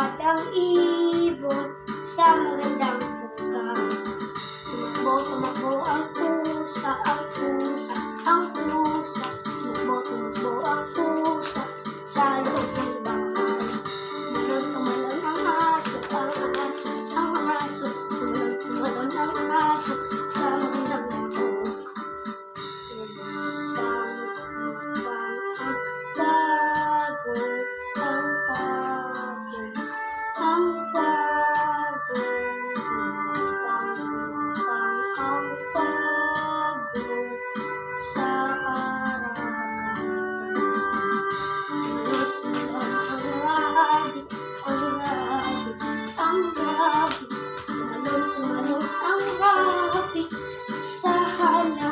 batang ibon sa magandang lugar. Tumakbo ang pusa, ang pusa, ang pusa. Tumakbo ang pusa sa loob ng bahay. Tumalon ang aso, ang aso, ang aso. Tumalon ang aso sa magandang lugar. Tumalon ang rabbit sa halaman.